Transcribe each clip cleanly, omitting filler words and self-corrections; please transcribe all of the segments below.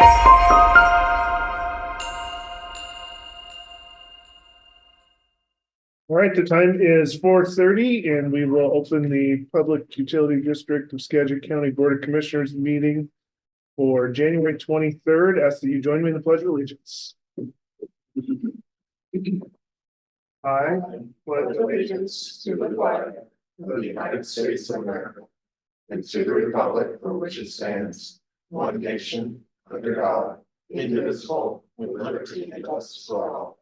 All right, the time is 4:30 and we will open the Public Utility District of Skagit County Board of Commissioners meeting for January 23rd. Ask that you join me in the Pledge of Allegiance. I pledge allegiance to the flag of the United States of America and to the republic for which it stands, one nation, under God, indivisible, with liberty and justice for all.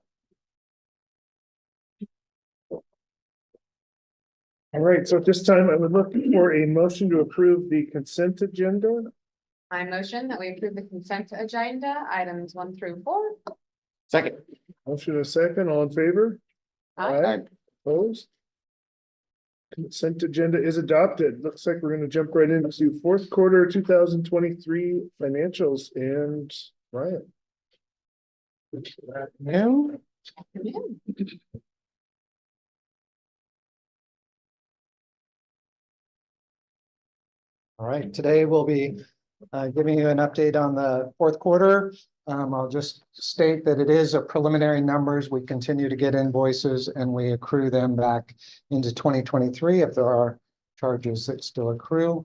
All right, so at this time, I would look for a motion to approve the consent agenda. I motion that we approve the consent agenda, items 1 through 4. Second. Motion a second, all in favor? Aye. Opposed? Consent agenda is adopted. Looks like we're gonna jump right into fourth quarter 2023 financials and Ryan. No. All right, today we'll be giving you an update on the fourth quarter. I'll just state that it is a preliminary numbers. We continue to get invoices and we accrue them back into 2023 if there are charges that still accrue.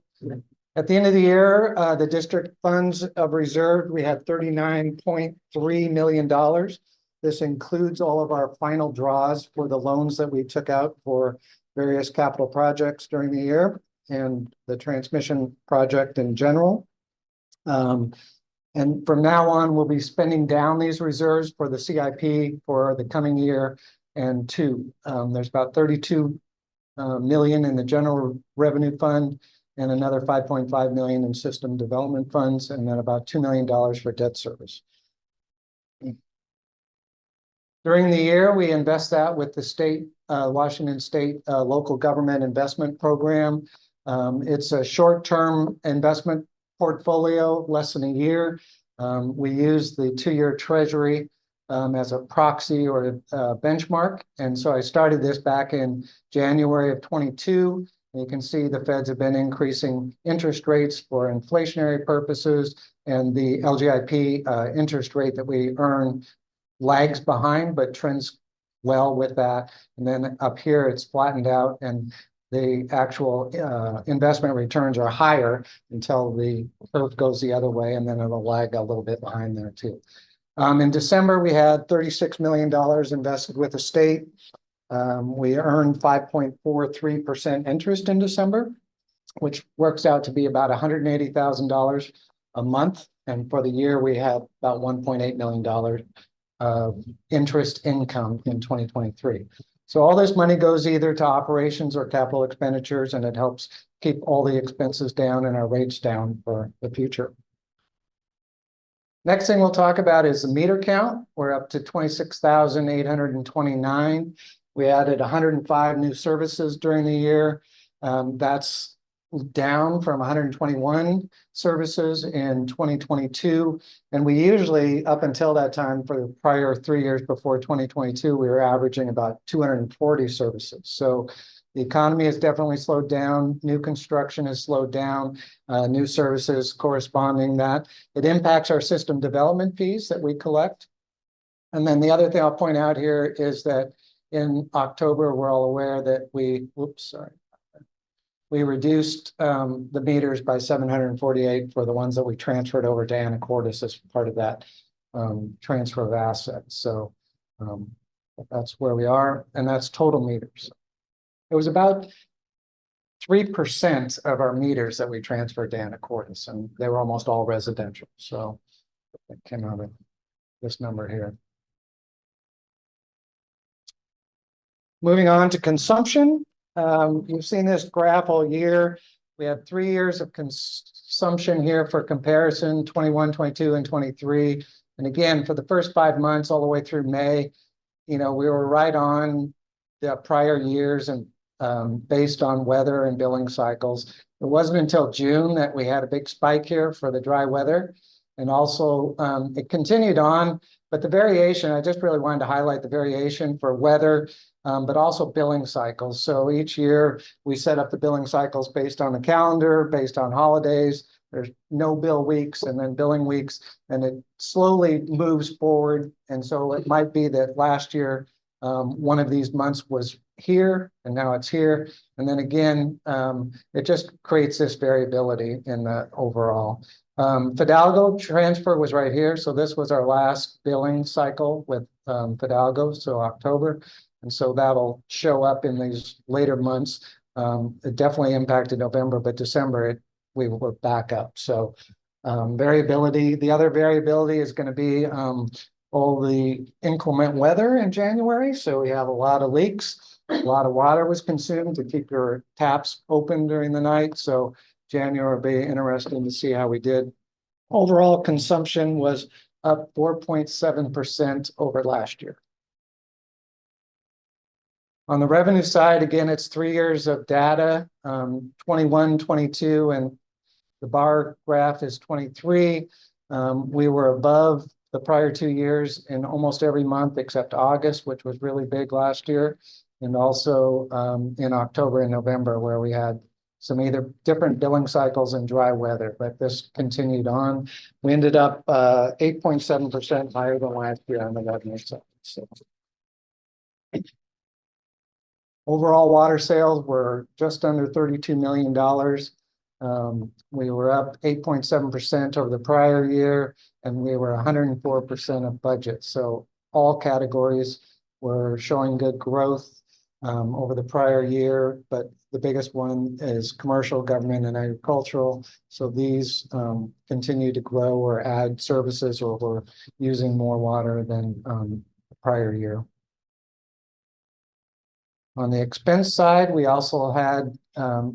At the end of the year, the district funds of reserve, we had $39.3 million. This includes all of our final draws for the loans that we took out for various capital projects during the year and the transmission project in general. And from now on, we'll be spending down these reserves for the CIP for the coming year and there's about 32 million in the general revenue fund and another 5.5 million in system development funds, and then about $2 million for debt service. During the year, we invest that with the state, Washington State Local Government Investment Program. It's a short-term investment portfolio, less than a year. We use the 2-year treasury as a proxy or a benchmark. And so I started this back in January of 22. You can see the feds have been increasing interest rates for inflationary purposes, and the LGIP interest rate that we earn lags behind, but trends well with that. And then up here, it's flattened out and the actual investment returns are higher until the curve goes the other way, and then it'll lag a little bit behind there too. In December, we had $36 million invested with the state. We earned 5.43% interest in December, which works out to be about $180,000 a month. And for the year, we had about $1.8 million of interest income in 2023. So all this money goes either to operations or capital expenditures, and it helps keep all the expenses down and our rates down for the future. Next thing we'll talk about is the meter count. We're up to 26,829. We added 105 new services during the year. That's down from 121 services in 2022. And we usually, up until that time, for the prior 3 years before 2022, we were averaging about 240 services. So the economy has definitely slowed down. New construction has slowed down. New services corresponding that. It impacts our system development fees that we collect. And then the other thing I'll point out here is that in October, we're all aware that we reduced the meters by 748 for the ones that we transferred over to Anacortes as part of that transfer of assets. So that's where we are, and that's total meters. It was about 3% of our meters that we transferred to Anacortes, and they were almost all residential. So it came out of this number here. Moving on to consumption. You've seen this graph all year. We have 3 years of consumption here for comparison, 21, 22, and 23. And again, for the first 5 months, all the way through May, we were right on the prior years and based on weather and billing cycles. It wasn't until June that we had a big spike here for the dry weather. And also it continued on, but the variation, I just really wanted to highlight the variation for weather, but also billing cycles. So each year we set up the billing cycles based on the calendar, based on holidays, there's no bill weeks and then billing weeks, and it slowly moves forward. And so it might be that last year, one of these months was here and now it's here. And then again, it just creates this variability in the overall. Fidalgo transfer was right here. So this was our last billing cycle with Fidalgo, so October. And so that'll show up in these later months. It definitely impacted November, but December, we were back up. So variability. The other variability is going to be all the inclement weather in January. So we have a lot of leaks. A lot of water was consumed to keep your taps open during the night. So January will be interesting to see how we did. Overall consumption was up 4.7% over last year. On the revenue side, again, it's 3 years of data, 21, 22, and the bar graph is 23. We were above the prior 2 years in almost every month except August, which was really big last year, and also in October and November, where we had some either different billing cycles and dry weather, but this continued on. We ended up 8.7% higher than last year on the revenue side. So overall water sales were just under $32 million. We were up 8.7% over the prior year, and we were 104% of budget. So all categories were showing good growth over the prior year, but the biggest one is commercial, government, and agricultural. So these continue to grow or add services, or we're using more water than the prior year. On the expense side, we also had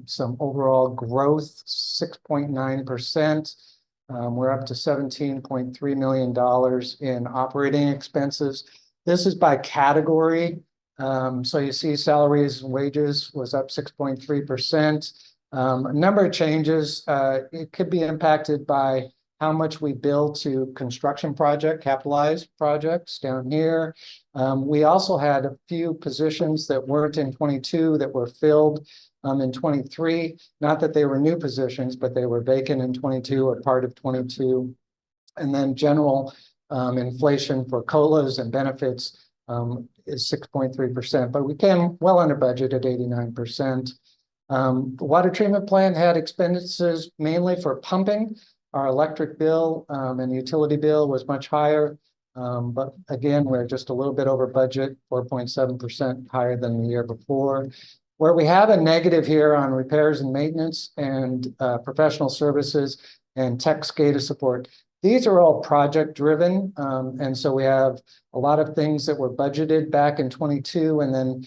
some overall growth, 6.9%. We're up to $17.3 million in operating expenses. This is by category. So you see salaries and wages was up 6.3%. A number of changes. It could be impacted by how much we bill to construction project, capitalized projects down here. We also had a few positions that weren't in 22 that were filled in 23. Not that they were new positions, but they were vacant in 22 or part of 22. And then general inflation for COLAs and benefits is 6.3%, but we came well under budget at 89%. The water treatment plant had expenses mainly for pumping. Our electric bill and utility bill was much higher, but again, we're just a little bit over budget, 4.7% higher than the year before. Where we have a negative here on repairs and maintenance and professional services and tech SCADA support. These are all project driven. And so we have a lot of things that were budgeted back in 22 and then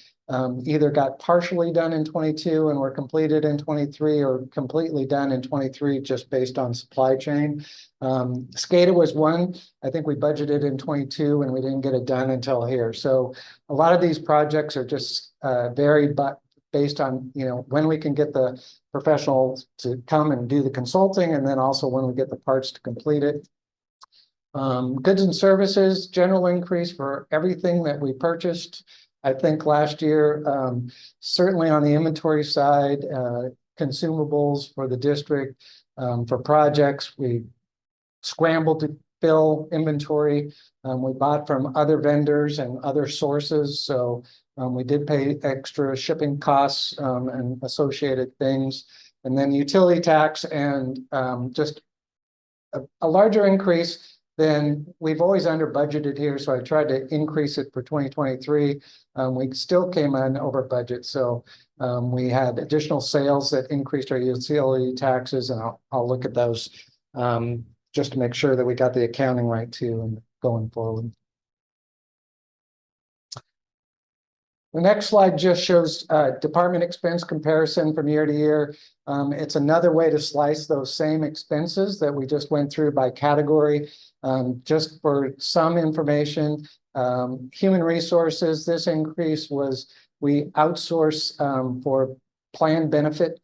either got partially done in 22 and were completed in 23 or completely done in 23 just based on supply chain. SCADA was one. I think we budgeted in 22 and we didn't get it done until here. So a lot of these projects are just varied, but based on, when we can get the professionals to come and do the consulting, and then also when we get the parts to complete it. Goods and services, general increase for everything that we purchased. I think last year, certainly on the inventory side, consumables for the district, for projects, we scrambled to fill inventory. We bought from other vendors and other sources. So we did pay extra shipping costs and associated things. And then utility tax and just a larger increase than we've always under budgeted here. So I tried to increase it for 2023. We still came in over budget. So we had additional sales that increased our utility taxes, and I'll look at those just to make sure that we got the accounting right too and going forward. The next slide just shows department expense comparison from year to year. It's another way to slice those same expenses that we just went through by category. Just for some information, human resources, this increase was we outsource for plan benefit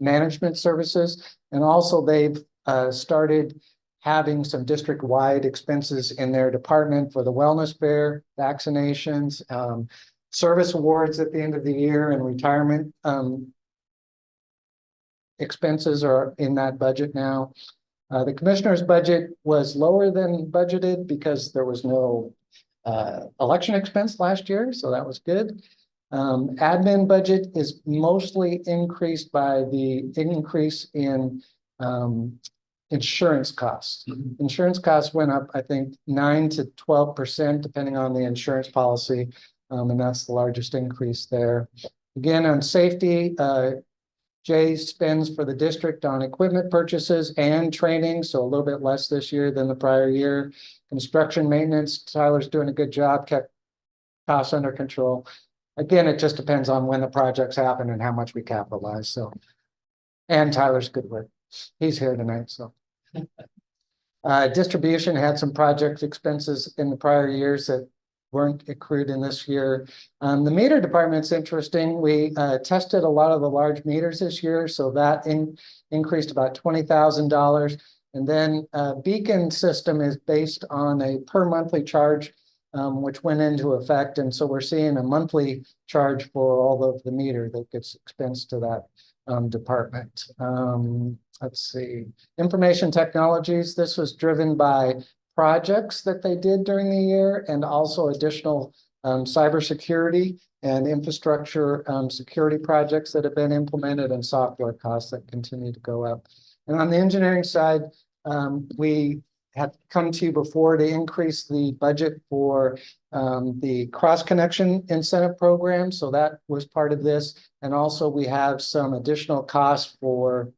management services. And also they've started having some district-wide expenses in their department for the wellness fair, vaccinations, service awards at the end of the year, and retirement expenses are in that budget now. The commissioner's budget was lower than budgeted because there was no election expense last year, so that was good. Admin budget is mostly increased by the increase in insurance costs. Insurance costs went up, I think, 9 to 12%, depending on the insurance policy, and that's the largest increase there. Again, on safety, Jay spends for the district on equipment purchases and training, so a little bit less this year than the prior year. Construction maintenance, Tyler's doing a good job, kept costs under control. Again, it just depends on when the projects happen and how much we capitalize, so. And Tyler's good work. He's here tonight, so. Distribution had some project expenses in the prior years that weren't accrued in this year. The meter department's interesting. We tested a lot of the large meters this year, so that increased about $20,000. And then Beacon system is based on a per monthly charge, which went into effect. And so we're seeing a monthly charge for all of the meter that gets expensed to that department. Let's see, information technologies. This was driven by projects that they did during the year and also additional cybersecurity and infrastructure security projects that have been implemented and software costs that continue to go up. And on the engineering side, we had come to you before to increase the budget for the cross-connection incentive program. So that was part of this. And also we have some additional costs for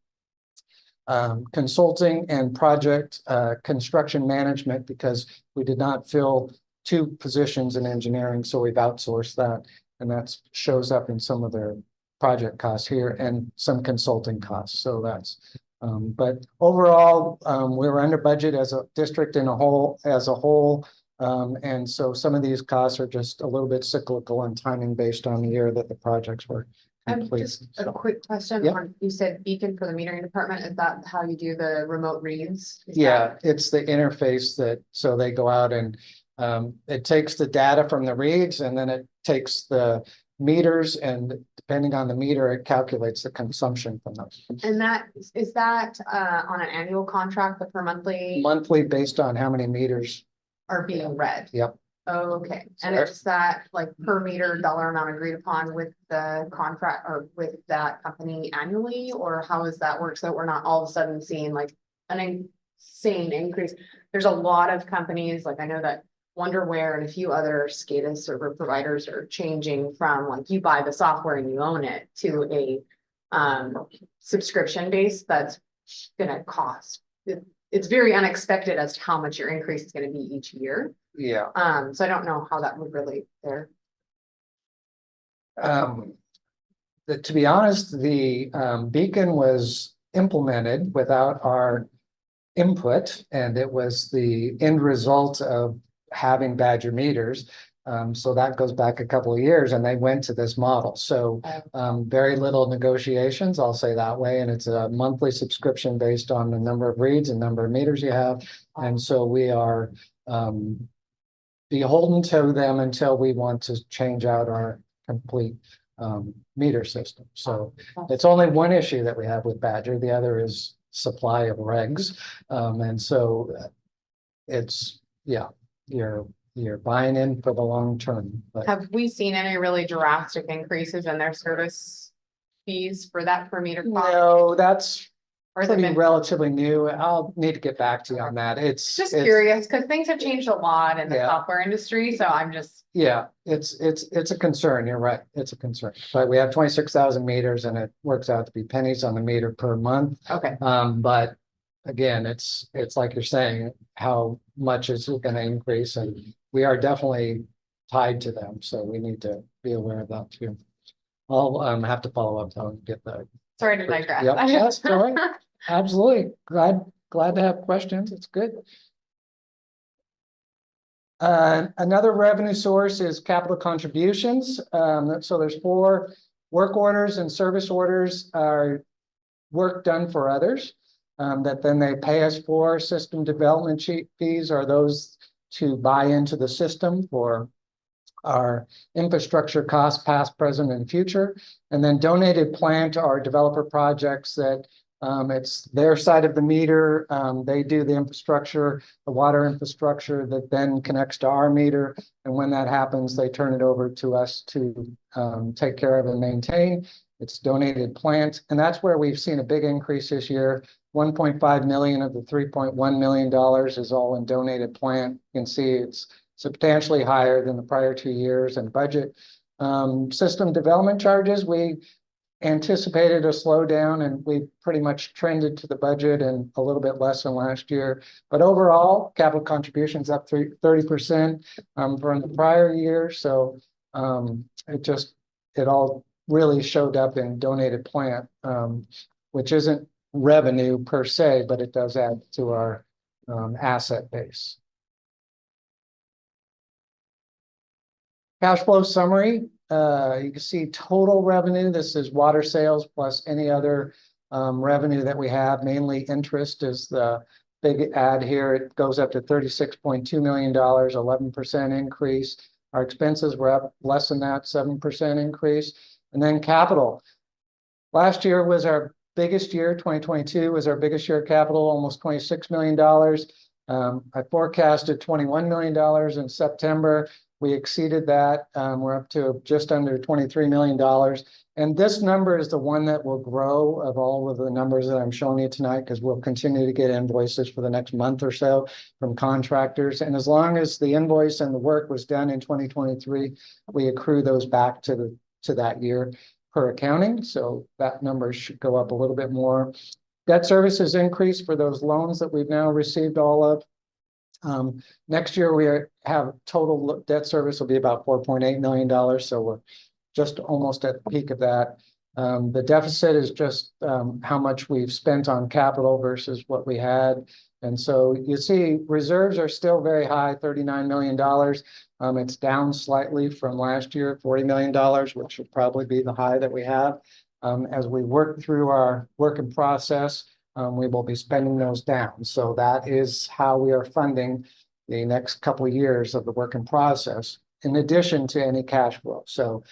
consulting and project construction management because we did not fill 2 positions in engineering, so we've outsourced that, and that shows up in some of their project costs here and some consulting costs. So that's but overall we're under budget as a district as a whole, and so some of these costs are just a little bit cyclical and timing based on the year that the projects were. Just a quick question. Yep. You said Beacon for the metering department. Is that how you do the remote reads? Yeah, it's the interface that, so they go out and it takes the data from the reads and then it takes the meters, and depending on the meter, it calculates the consumption from those. And that is that on an annual contract, but per monthly Monthly based on how many meters. are being read? Yep. Oh, okay. And it's that like per meter dollar amount agreed upon with the contract or with that company annually, or how does that work? So that we're not all of a sudden seeing like an insane increase. There's a lot of companies, like I know that Wonderware and a few other SCADA server providers are changing from like you buy the software and you own it to a subscription base that's gonna cost. It's very unexpected as to how much your increase is gonna be each year. Yeah. So I don't know how that would relate there. To be honest, the Beacon was implemented without our input, and it was the end result of having Badger meters. So that goes back a couple of years, and they went to this model. So very little negotiations, I'll say that way. And it's a monthly subscription based on the number of reads and number of meters you have. And so we are beholden to them until we want to change out our complete meter system. So it's only one issue that we have with Badger. The other is supply of regs. And so it's, yeah, you're buying in for the long term. But Have we seen any really drastic increases in their service fees for that per meter cost? no, that's Or has it pretty been relatively new. I'll need to get back to you on that. It's just curious because things have changed a lot in the Yeah. software industry. So I'm just, Yeah, it's a concern. You're right. It's a concern. But we have 26,000 meters and it works out to be pennies on the meter per month. okay. But again, it's like you're saying, how much is it going to increase? And we are definitely tied to them. So we need to be aware of that too. I'll have to follow up though and get that. Sorry to digress. Yep, that's all right. Absolutely. Glad to have questions. It's good. Another revenue source is capital contributions. So there's 4 work orders and service orders are work done for others that then they pay us for. System development fees are those to buy into the system for our infrastructure costs, past, present, and future. And then donated plant are developer projects that it's their side of the meter. They do the infrastructure, the water infrastructure that then connects to our meter. And when that happens, they turn it over to us to take care of and maintain. It's donated plant. And that's where we've seen a big increase this year. 1.5 million of the $3.1 million is all in donated plant. You can see it's substantially higher than the prior 2 years. And budget system development charges, we anticipated a slowdown, and we pretty much trended to the budget and a little bit less than last year. But overall, capital contributions up 30% from the prior year. So it all really showed up in donated plant, which isn't revenue per se, but it does add to our asset base. Cash flow summary. You can see total revenue. This is water sales plus any other revenue that we have. Mainly interest is the big add here. It goes up to $36.2 million, 11% increase. Our expenses were up less than that, 7% increase. And then capital. Last year was our biggest year. 2022 was our biggest year of capital, almost $26 million. I forecasted $21 million in September. We exceeded that. We're up to just under $23 million. And this number is the one that will grow of all of the numbers that I'm showing you tonight, because we'll continue to get invoices for the next month or so from contractors. And as long as the invoice and the work was done in 2023, we accrue those back to that year per accounting. So that number should go up a little bit more. Debt services increase for those loans that we've now received all of. Next year, we have total debt service will be about $4.8 million. So we're just almost at the peak of that. The deficit is just how much we've spent on capital versus what we had. And so you see reserves are still very high, $39 million. It's down slightly from last year, $40 million, which should probably be the high that we have. As we work through our work in process, we will be spending those down. So that is how we are funding the next couple of years of the work in process, in addition to any cash flow. So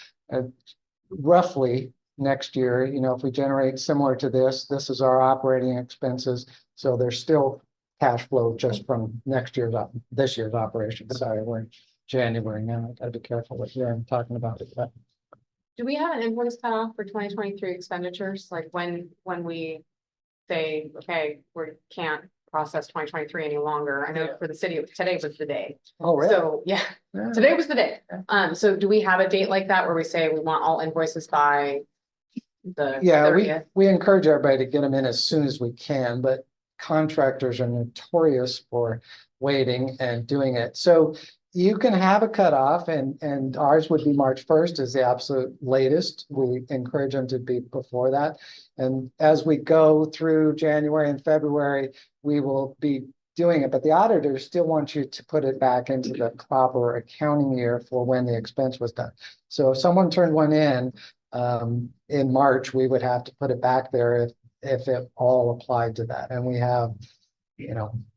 roughly next year, if we generate similar to this is our operating expenses. So there's still cash flow just from this year's operation. Sorry, we're in January now. I gotta be careful what year I'm talking about it. But do we have an invoice cut off for 2023 expenditures? Like when we say, okay, we can't process 2023 any longer. I know for the city, today was the day. oh, really? So yeah, today was the day. So do we have a date like that where we say we want all invoices by the 30th? we encourage everybody to get them in as soon as we can, but contractors are notorious for waiting and doing it. So you can have a cutoff, and ours would be March 1st is the absolute latest. We encourage them to be before that. And as we go through January and February, we will be doing it. But the auditors still want you to put it back into the proper accounting year for when the expense was done. So if someone turned one in March, we would have to put it back there if it all applied to that. And we have,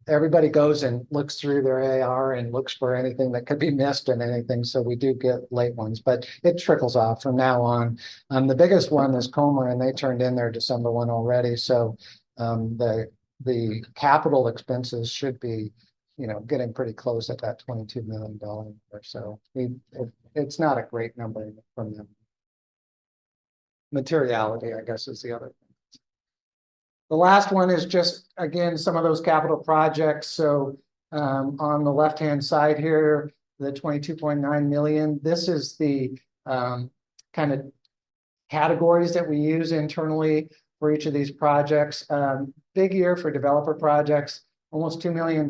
everybody goes and looks through their AR and looks for anything that could be missed and anything. So we do get late ones, but it trickles off from now on. The biggest one is Comer, and they turned in their December one already. So the capital expenses should be, getting pretty close at that $22 million or so. It's not a great number from them. Materiality, I guess, is the other thing. The last one is just, again, some of those capital projects. So on the left-hand side here, the 22.9 million, this is the kind of categories that we use internally for each of these projects. Big year for developer projects, almost $2 million.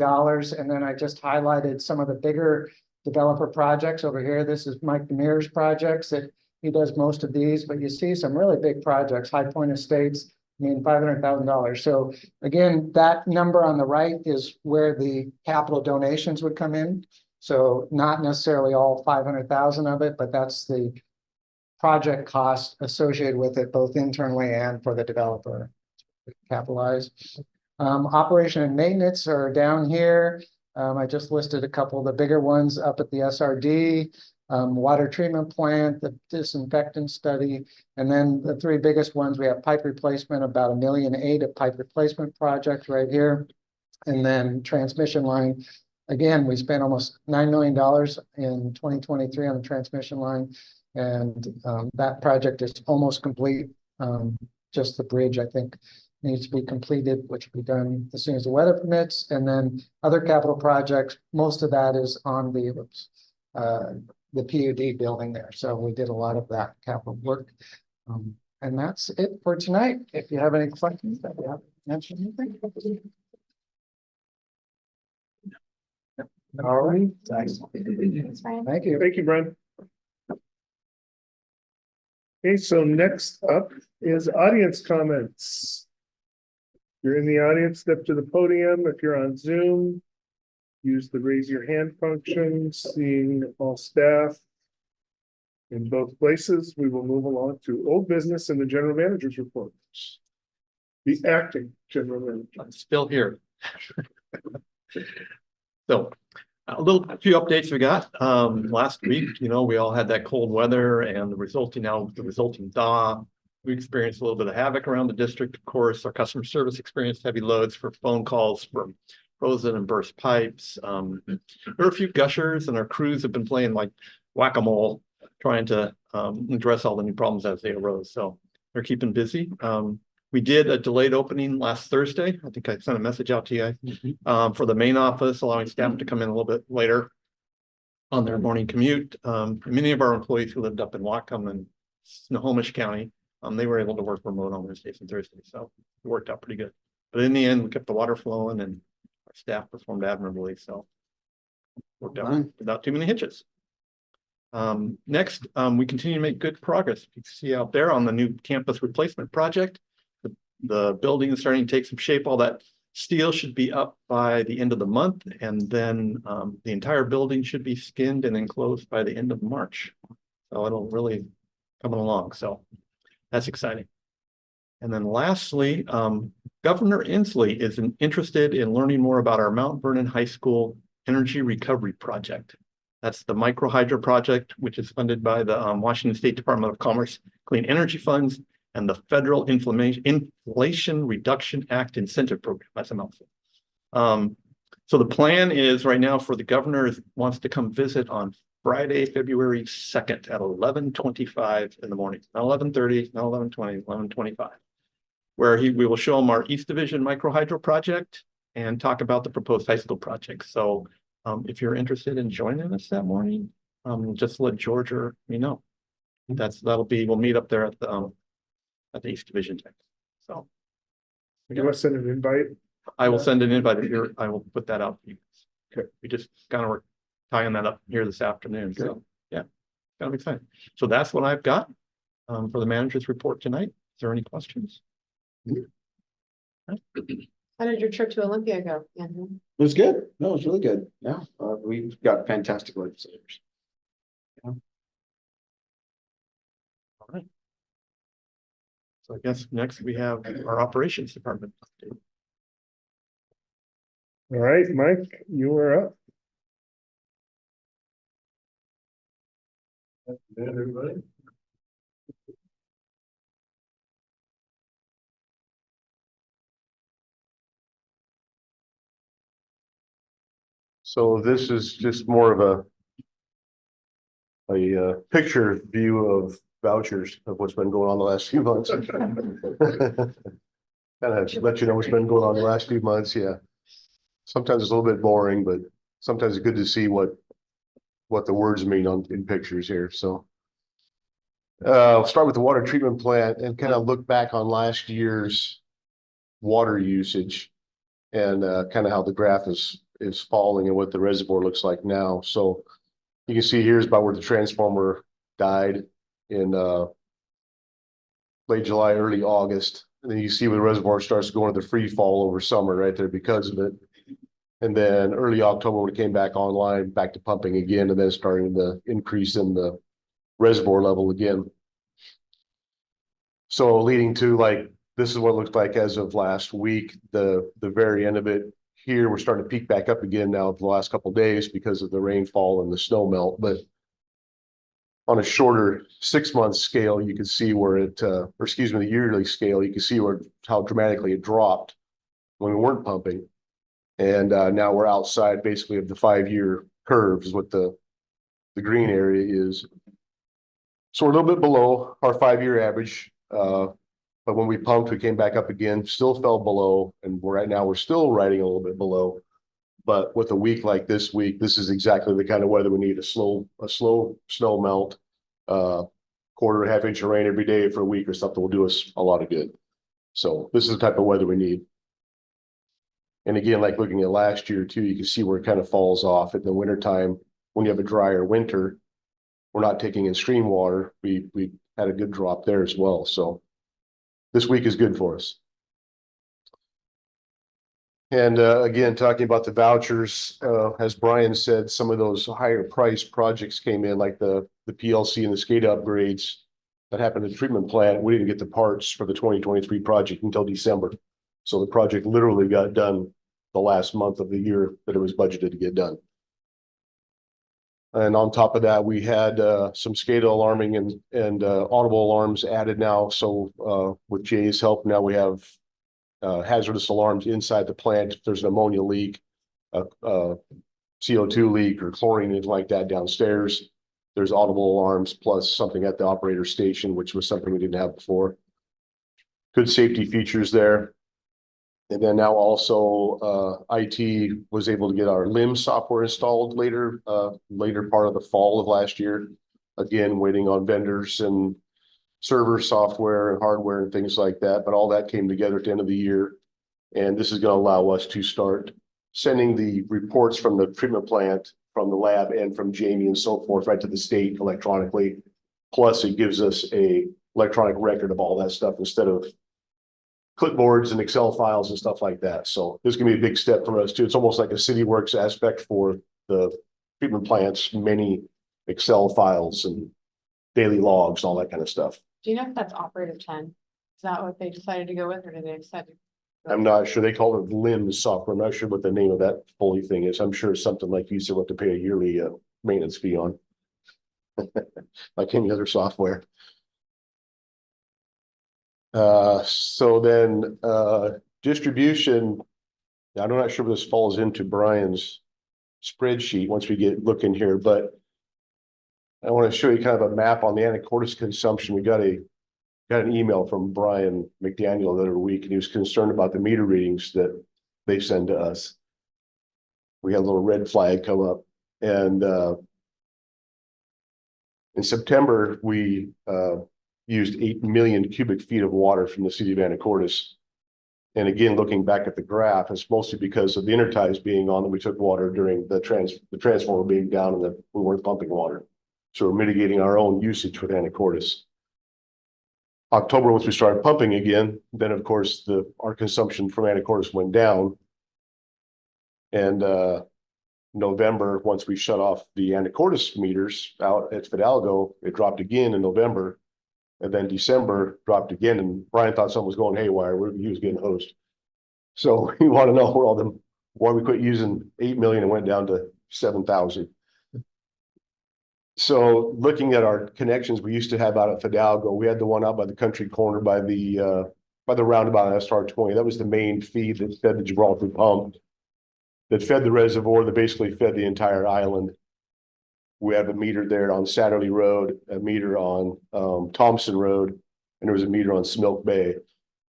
And then I just highlighted some of the bigger developer projects over here. This is Mike Demir's projects that he does most of these, but you see some really big projects, High Point Estates, $500,000. So again, that number on the right is where the capital donations would come in. So not necessarily all 500,000 of it, but that's the project cost associated with it, both internally and for the developer capitalized. Operation and maintenance are down here. I just listed a couple of the bigger ones up at the SRD. water treatment plant, the disinfectant study, and then the three biggest ones, we have pipe replacement, about $1.8 million of pipe replacement project right here. And then transmission line, again, we spent almost $9 million in 2023 on the transmission line. And that project is almost complete. Just the bridge, I think, needs to be completed, which will be done as soon as the weather permits. And then other capital projects, most of that is on the PUD building there. So we did a lot of that capital work. And that's it for tonight. If you have any questions that we haven't mentioned anything. All right. Thanks. Thank you. Thank you, Brian. Okay, so next up is audience comments. If you're in the audience, step to the podium. If you're on Zoom, use the raise your hand function. Seeing all staff in both places, we will move along to old business and the general manager's report. The acting general manager. I'm still here. So a few updates we got last week. You know, we all had that cold weather and the resulting thaw. We experienced a little bit of havoc around the district. Of course, our customer service experienced heavy loads for phone calls from frozen and burst pipes. There were a few gushers, and our crews have been playing like whack-a-mole, trying to address all the new problems as they arose. So they're keeping busy. We did a delayed opening last Thursday. I think I sent a message out to you for the main office, allowing staff to come in a little bit later on their morning commute. Many of our employees who lived up in Whatcom and Snohomish County, they were able to work remote on Wednesdays and Thursdays. So it worked out pretty good. But in the end, we kept the water flowing and our staff performed admirably. So worked out without too many hitches. Next, we continue to make good progress. You can see out there on the new campus replacement project. The building is starting to take some shape. All that steel should be up by the end of the month, and then the entire building should be skinned and enclosed by the end of March. So it'll really coming along. So that's exciting. And then lastly, Governor Inslee is interested in learning more about our Mount Vernon High School Energy Recovery Project. That's the micro hydro project, which is funded by the Washington State Department of Commerce Clean Energy Funds and the Federal Inflation Reduction Act Incentive Program. That's a mouthful. So the plan is right now for the governor wants to come visit on Friday, February 2nd at 11:25 in the morning, not 11:30, not 11:20, 11:25, where we will show him our East Division micro hydro project and talk about the proposed high school project. So if you're interested in joining us that morning, just let George or me know. We'll meet up there at the East Division tech. So You want to send an invite? I will send an invite here. I will put that out for you. Okay. We just kind of were tying that up here this afternoon. Okay. So yeah, kind of exciting. So that's what I've got for the manager's report tonight. Is there any questions? How did your trip to Olympia go? Andrew? It was good. No, it was really good. Yeah, we've got fantastic legislators. All right. So I guess next we have our operations department. All right, Mike, you are up. Good, everybody. So this is just more of a picture view of vouchers of what's been going on the last few months. Kind of let you know what's been going on the last few months. Yeah. Sometimes it's a little bit boring, but sometimes it's good to see what the words mean in pictures here. So I'll start with the water treatment plant and kind of look back on last year's water usage and kind of how the graph is falling and what the reservoir looks like now. So you can see here's about where the transformer died in late July, early August. And then you see where the reservoir starts going to the free fall over summer right there because of it. And then early October, when it came back online, back to pumping again, and then starting the increase in the reservoir level again. So leading to like, this is what it looks like as of last week, the very end of it. Here, we're starting to peak back up again now the last couple of days because of the rainfall and the snow melt. But on a shorter 6-month scale, you can see where it, or excuse me, the yearly scale, you can see where, how dramatically it dropped when we weren't pumping. And now we're outside basically of the 5-year curve is what the green area is. So we're a little bit below our 5-year average. But when we pumped, we came back up again, still fell below, and right now we're still riding a little bit below. But with a week like this week, this is exactly the kind of weather we need, a slow snow melt. Quarter, half inch of rain every day for a week or something will do us a lot of good. So this is the type of weather we need. And again, like looking at last year too, you can see where it kind of falls off in the wintertime. When you have a drier winter, we're not taking in stream water. We had a good drop there as well. So this week is good for us. And again, talking about the vouchers, as Brian said, some of those higher price projects came in, like the PLC and the SCADA upgrades that happened at the treatment plant. We didn't get the parts for the 2023 project until December. So the project literally got done the last month of the year that it was budgeted to get done. And on top of that, we had some SCADA alarming and audible alarms added now. So with Jay's help, now we have hazardous alarms inside the plant. If there's an ammonia leak, a CO2 leak or chlorine, anything like that downstairs, there's audible alarms plus something at the operator station, which was something we didn't have before. Good safety features there. And then now also IT was able to get our LIM software installed later part of the fall of last year. Again, waiting on vendors and server software and hardware and things like that. But all that came together at the end of the year. And this is going to allow us to start sending the reports from the treatment plant, from the lab and from Jamie and so forth right to the state electronically. Plus it gives us a electronic record of all that stuff instead of clipboards and Excel files and stuff like that. So this is going to be a big step for us too. It's almost like a CityWorks aspect for the treatment plants, many Excel files and daily logs, all that kind of stuff. Do you know if that's operator 10? Is that what they decided to go with, or did they decide? I'm not sure. They call it LIM software. I'm not sure what the name of that fully thing is. I'm sure it's something like you said, what to pay a yearly maintenance fee on. Like any other software. So then distribution, I'm not sure if this falls into Brian's spreadsheet once we look in here, but I want to show you kind of a map on the anacortes consumption. We got an email from Brian McDaniel the other week, and he was concerned about the meter readings that they send to us. We had a little red flag come up, and in September we used 8 million cubic feet of water from the city of Anacortes. And again, looking back at the graph, it's mostly because of the interties being on that we took water during the transformer being down and that we weren't pumping water. So we're mitigating our own usage with Anacortes. October, once we started pumping again, then of course our consumption from Anacortes went down. And November, once we shut off the Anacortes meters out at Fidalgo, it dropped again in November. And then December dropped again, and Brian thought something was going haywire. He was getting hosed. So he wanted to know why we quit using 8 million and went down to 7,000. So looking at our connections we used to have out at Fidalgo, we had the one out by the country corner by the roundabout on SR 20. That was the main feed that fed the Gibraltar pump, that fed the reservoir, that basically fed the entire island. We have a meter there on Satterley Road, a meter on Thompson Road, and there was a meter on Smilk Bay.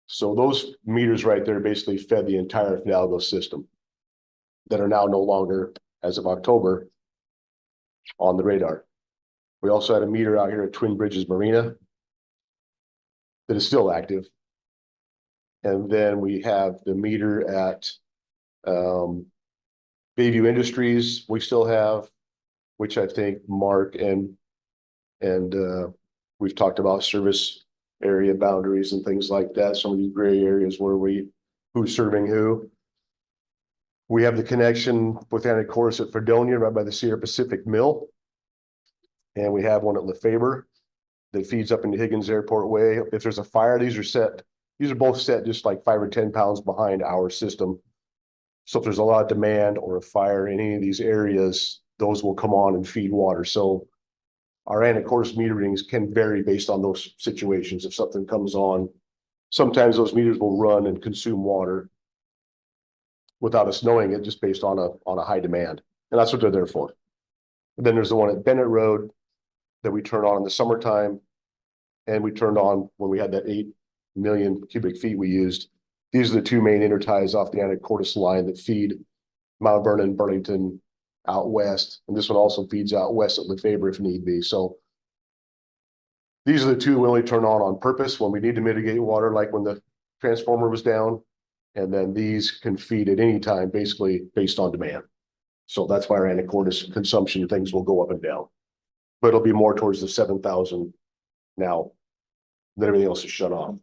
So those meters right there basically fed the entire Fidalgo system that are now no longer, as of October, on the radar. We also had a meter out here at Twin Bridges Marina that is still active. And then we have the meter at Bayview Industries, we still have, which I think Mark and we've talked about service area boundaries and things like that. Some of these gray areas where who's serving who. We have the connection with Anacortes at Fredonia, right by the Sierra Pacific Mill. And we have one at Lefebvre that feeds up into Higgins Airport Way. If there's a fire, these are both set just like 5 or 10 pounds behind our system. So if there's a lot of demand or a fire in any of these areas, those will come on and feed water. So our anacortes meter readings can vary based on those situations. If something comes on, sometimes those meters will run and consume water without us knowing it, just based on a high demand. And that's what they're there for. And then there's the one at Bennett Road that we turn on in the summertime. And we turned on when we had that 8 million cubic feet we used. These are the two main interties off the anacortes line that feed Mount Vernon, Burlington out west. And this one also feeds out west at Lefebvre if need be. So these are the two we only turn on purpose when we need to mitigate water, like when the transformer was down. And then these can feed at any time, basically based on demand. So that's why our anacortes consumption things will go up and down. But it'll be more towards the 7,000 now. Then everything else is shut off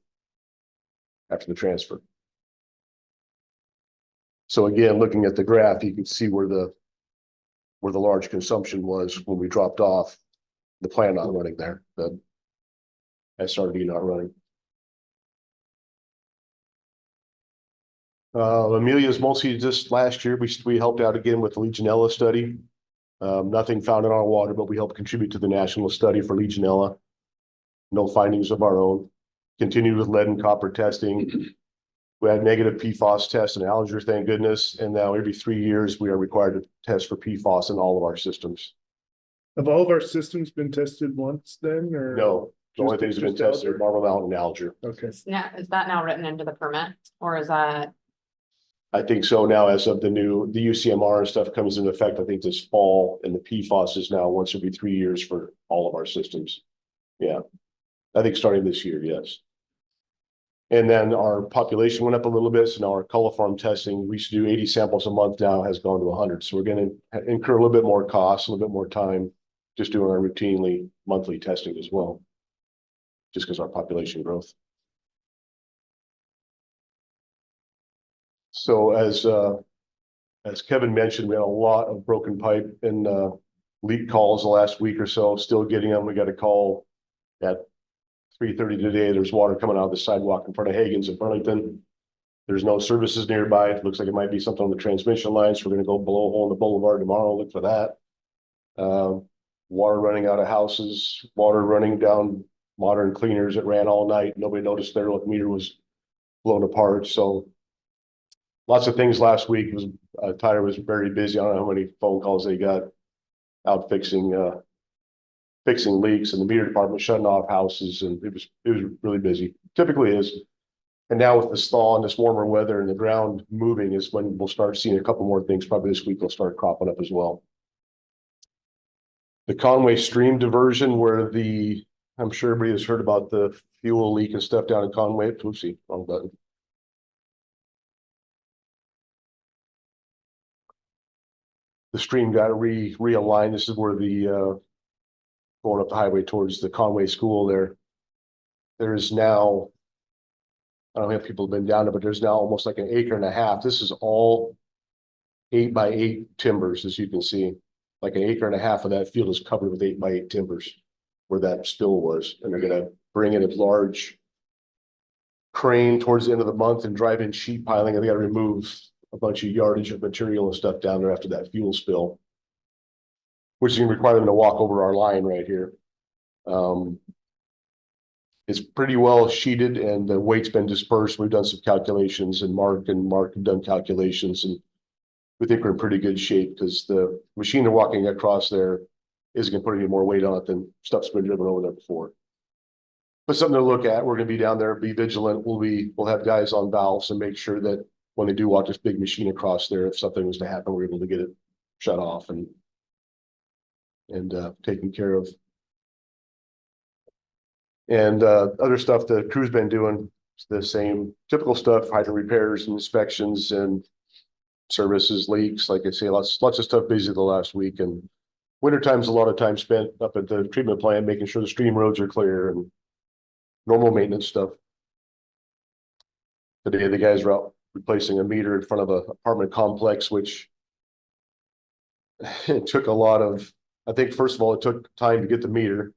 after the transfer. So again, looking at the graph, you can see where the large consumption was when we dropped off. The plant not running there, the SRD not running. Amelia's mostly just last year. We helped out again with the Legionella study. Nothing found in our water, but we helped contribute to the national study for Legionella. No findings of our own. Continued with lead and copper testing. We had negative PFAS tests and Alger, thank goodness. And now every 3 years, we are required to test for PFAS in all of our systems. Have all of our systems been tested once then, or? No, the only things that have been Just tested are Marble Mountain and Alger. Okay, Now, is that now written into the permit or is that? I think so now, as of the UCMR and stuff comes into effect, I think this fall, and the PFAS is now once every 3 years for all of our systems. Yeah, I think starting this year, yes. And then our population went up a little bit, so now our coliform testing, we used to do 80 samples a month, now has gone to 100. So we're going to incur a little bit more cost, a little bit more time, just doing our routinely monthly testing as well, just because our population growth. So as Kevin mentioned, we had a lot of broken pipe and leak calls the last week or so, still getting them. We got a call at 3:30 today. There's water coming out of the sidewalk in front of Hagen's in Burlington. There's no services nearby. It looks like it might be something on the transmission lines. So we're going to go blow a hole in the boulevard tomorrow, look for that. Water running out of houses, water running down modern cleaners that ran all night. Nobody noticed their meter was blown apart. So lots of things last week. It was Tyler was very busy. I don't know how many phone calls they got out fixing leaks, and the meter department shutting off houses, and it was really busy. Typically is. And now with the thaw and this warmer weather and the ground moving is when we'll start seeing a couple more things. Probably this week will start cropping up as well. The Conway stream diversion, where I'm sure everybody has heard about the fuel leak and stuff down in Conway. Oopsie, wrong button. The stream got realigned. This is where the going up the highway towards the Conway School there. There's now, I don't know if people have been down there, but there's now almost like 1.5 acres. This is all 8x8 timbers, as you can see. Like 1.5 acres of that field is covered with 8x8 timbers where that spill was. And they're gonna bring in a large crane towards the end of the month and drive in sheet piling, and they gotta remove a bunch of yardage of material and stuff down there after that fuel spill, which is gonna require them to walk over our line right here. It's pretty well sheeted and the weight's been dispersed. We've done some calculations, and Mark have done calculations, and we think we're in pretty good shape because the machine they're walking across there isn't gonna put any more weight on it than stuff's been driven over there before. But something to look at. We're gonna be down there, be vigilant. We'll have guys on valves and make sure that when they do walk this big machine across there, if something was to happen, we're able to get it shut off and taken care of. And other stuff the crew's been doing, the same typical stuff, hydrant repairs and inspections and services, leaks. Like I say, lots of stuff busy the last week. And wintertime's a lot of time spent up at the treatment plant, making sure the stream roads are clear and normal maintenance stuff. Today, the guys were out replacing a meter in front of an apartment complex, which it took a lot of, I think, first of all, it took time to get the meter.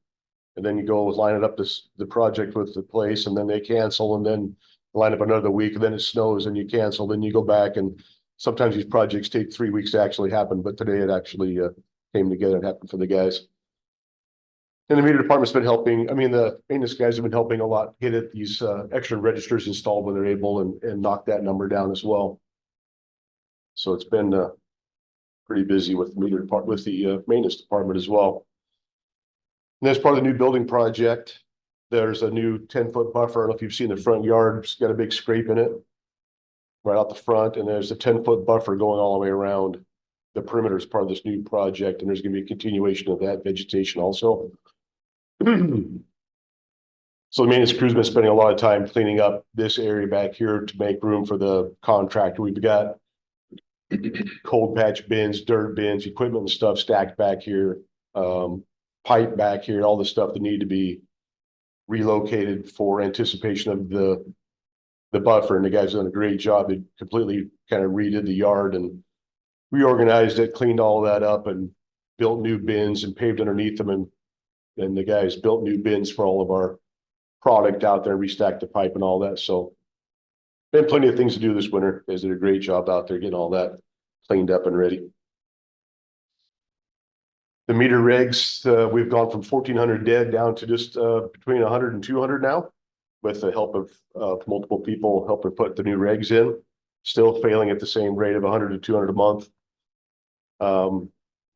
And then you go line it up the project with the place, and then they cancel, and then line up another week, and then it snows and you cancel, then you go back, and sometimes these projects take 3 weeks to actually happen. But today it actually came together and happened for the guys. And the meter department's been helping, I mean, the maintenance guys have been helping a lot, get these extra registers installed when they're able and knock that number down as well. So it's been pretty busy with the meter department, with the maintenance department as well. And as part of the new building project, there's a new 10-foot buffer. I don't know if you've seen the front yard, it's got a big scrape in it. Right out the front, and there's a 10-foot buffer going all the way around the perimeter as part of this new project, and there's gonna be a continuation of that vegetation also. So the maintenance crew's been spending a lot of time cleaning up this area back here to make room for the contractor. We've got cold patch bins, dirt bins, equipment and stuff stacked back here, pipe back here, all the stuff that need to be relocated for anticipation of the buffer. And the guys done a great job. They completely kind of redid the yard and reorganized it, cleaned all that up, and built new bins and paved underneath them. And the guys built new bins for all of our product out there, restacked the pipe and all that. So been plenty of things to do this winter. Guys did a great job out there getting all that cleaned up and ready. The meter regs, we've gone from 1,400 dead down to just between 100 and 200 now, with the help of multiple people helping put the new regs in. Still failing at the same rate of 100 to 200 a month.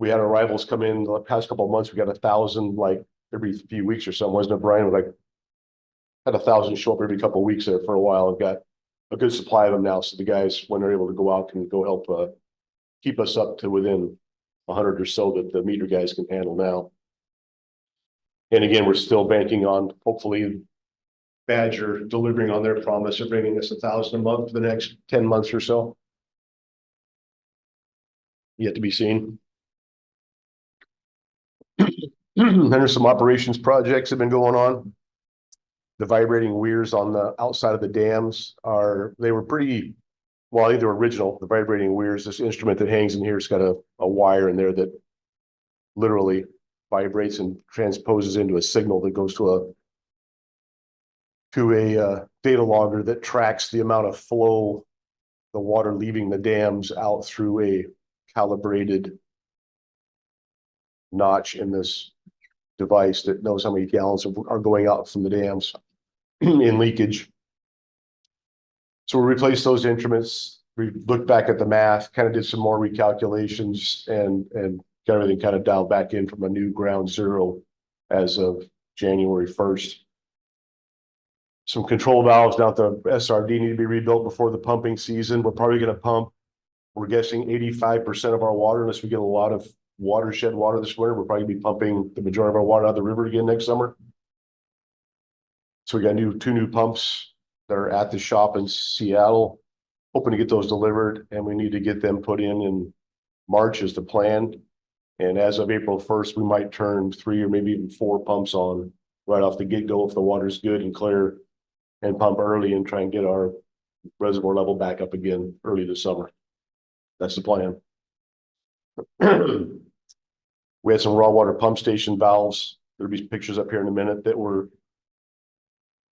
We had arrivals come in the past couple of months. We got 1,000 like every few weeks or something, wasn't it, Brian? Like had 1,000 show up every couple of weeks there for a while. I've got a good supply of them now, so the guys, when they're able to go out, can go help keep us up to within 100 or so that the meter guys can handle now. And again, we're still banking on hopefully Badger delivering on their promise of bringing us 1,000 a month for the next 10 months or so. Yet to be seen. Then there's some operations projects that have been going on. The vibrating weirs on the outside of the dams they were pretty, well, I think they're original. The vibrating weirs, this instrument that hangs in here, has got a wire in there that literally vibrates and transposes into a signal that goes to a data logger that tracks the amount of flow, the water leaving the dams out through a calibrated notch in this device that knows how many gallons are going out from the dams in leakage. So we replaced those instruments. We looked back at the math, kind of did some more recalculations, and got everything kind of dialed back in from a new ground zero as of January 1st. Some control valves down at the SRD need to be rebuilt before the pumping season. We're probably going to pump, we're guessing 85% of our water, unless we get a lot of watershed water this winter. We'll probably be pumping the majority of our water out of the river again next summer. So we got two new pumps that are at the shop in Seattle, hoping to get those delivered, and we need to get them put in March is the plan. And as of April 1st, we might turn 3 or maybe even 4 pumps on right off the get-go if the water's good and clear, and pump early and try and get our reservoir level back up again early this summer. That's the plan. We had some raw water pump station valves. There'll be pictures up here in a minute that were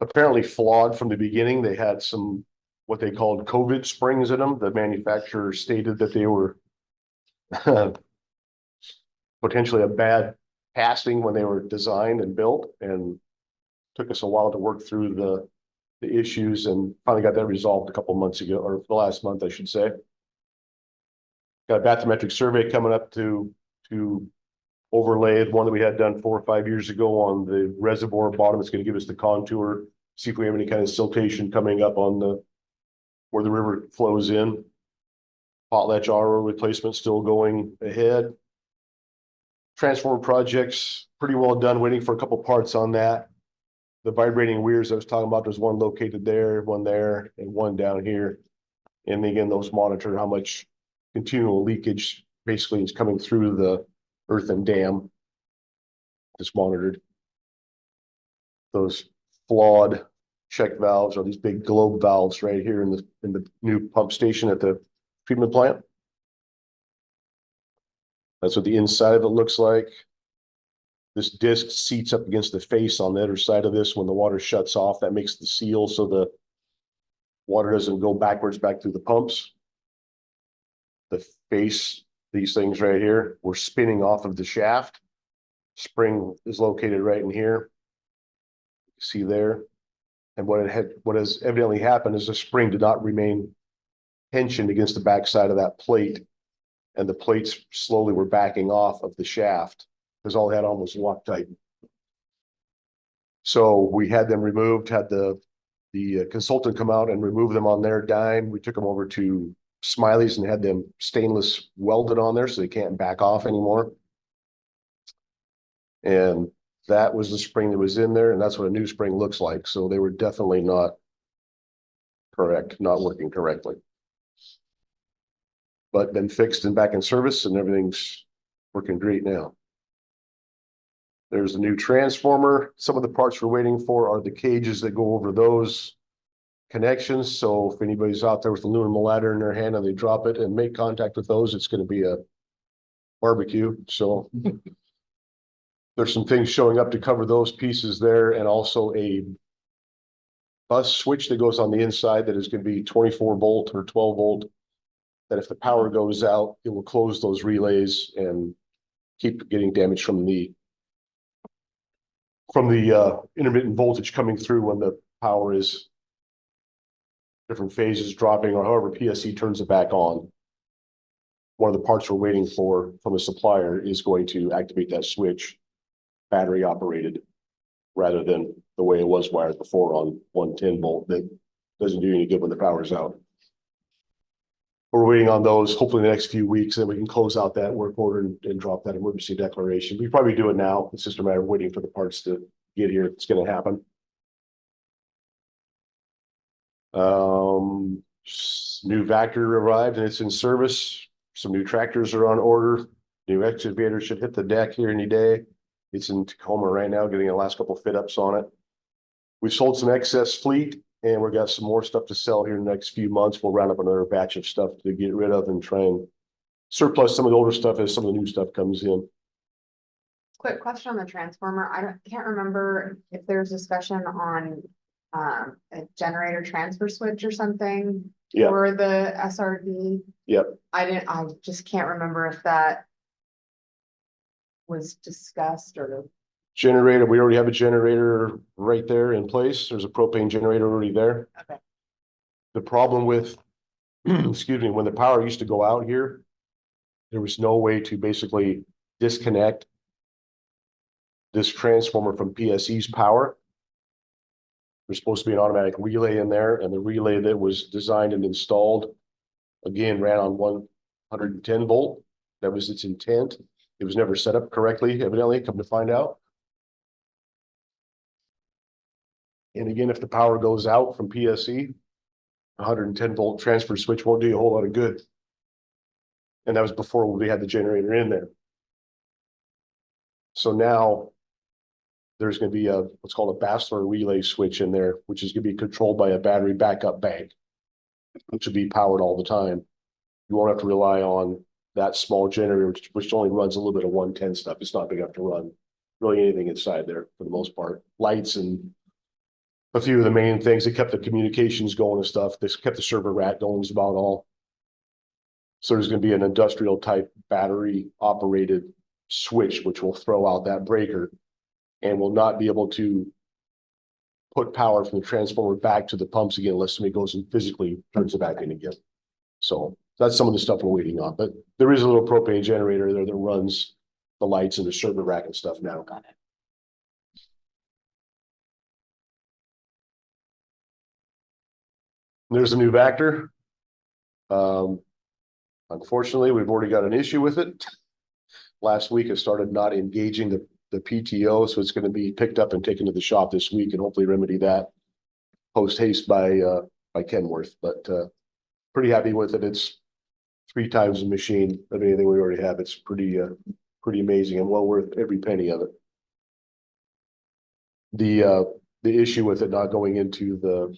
apparently flawed from the beginning. They had some, what they called COVID springs in them. The manufacturer stated that they were potentially a bad casting when they were designed and built, and took us a while to work through the issues, and finally got that resolved a couple months ago, or the last month, I should say. Got a bathymetric survey coming up to overlay the one that we had done 4 or 5 years ago on the reservoir bottom. It's going to give us the contour, see if we have any kind of siltation coming up on where the river flows in. Potlatch RO replacement still going ahead. Transformer projects pretty well done, waiting for a couple parts on that. The vibrating weirs I was talking about, there's one located there, one there, and one down here. And again, those monitor how much continual leakage basically is coming through the earthen dam. Just monitored. Those flawed check valves are these big globe valves right here in the new pump station at the treatment plant. That's what the inside of it looks like. This disc seats up against the face on the other side of this. When the water shuts off, that makes the seal so the water doesn't go backwards back through the pumps. The face, these things right here, were spinning off of the shaft. Spring is located right in here. See there? And what has evidently happened is the spring did not remain tensioned against the backside of that plate. And the plates slowly were backing off of the shaft because all they had on was Loctite. So we had them removed, had the consultant come out and remove them on their dime. We took them over to Smiley's and had them stainless welded on there so they can't back off anymore. And that was the spring that was in there, and that's what a new spring looks like. So they were definitely not correct, not working correctly. But been fixed and back in service, and everything's working great now. There's a new transformer. Some of the parts we're waiting for are the cages that go over those connections. So if anybody's out there with an aluminum ladder in their hand and they drop it and make contact with those, it's going to be a barbecue. So there's some things showing up to cover those pieces there, and also a bus switch that goes on the inside that is going to be 24 volt or 12 volt. That if the power goes out, it will close those relays and keep getting damage from the intermittent voltage coming through when the power is different phases dropping, or however PSE turns it back on. One of the parts we're waiting for from a supplier is going to activate that switch, battery operated, rather than the way it was wired before on 110 volt that doesn't do any good when the power's out. We're waiting on those hopefully in the next few weeks, and we can close out that work order and drop that emergency declaration. We probably do it now. It's just a matter of waiting for the parts to get here. It's going to happen. New Vector arrived and it's in service. Some new tractors are on order. New excavator should hit the deck here any day. It's in Tacoma right now, getting the last couple fit ups on it. We've sold some excess fleet, and we've got some more stuff to sell here in the next few months. We'll round up another batch of stuff to get rid of and try and surplus some of the older stuff as some of the new stuff comes in. Quick question on the transformer. I can't remember if there's discussion on a generator transfer switch or something Yeah. for the SRV. Yep. I just can't remember if that was discussed or. Generator, we already have a generator right there in place. There's a propane generator already there. Okay. The problem with, excuse me, when the power used to go out here, there was no way to basically disconnect this transformer from PSE's power. There's supposed to be an automatic relay in there, and the relay that was designed and installed, again, ran on 110 volt. That was its intent. It was never set up correctly, evidently, come to find out. And again, if the power goes out from PSE, 110 volt transfer switch won't do you a whole lot of good. And that was before we had the generator in there. So now there's going to be what's called a Bassler relay switch in there, which is going to be controlled by a battery backup bank, which will be powered all the time. You won't have to rely on that small generator, which only runs a little bit of 110 stuff. It's not big enough to run really anything inside there for the most part. Lights and a few of the main things that kept the communications going and stuff. This kept the server rack going is about all. So there's going to be an industrial type battery operated switch, which will throw out that breaker and will not be able to put power from the transformer back to the pumps again unless somebody goes and physically turns it back in again. So that's some of the stuff we're waiting on, but there is a little propane generator there that runs the lights and the server rack and stuff now. Got it. There's a new Vector. Unfortunately, we've already got an issue with it. Last week, it started not engaging the PTO, so it's going to be picked up and taken to the shop this week and hopefully remedy that post haste by Kenworth. But pretty happy with it. It's 3 times the machine of anything we already have. It's pretty amazing and well worth every penny of it. The issue with it not going into the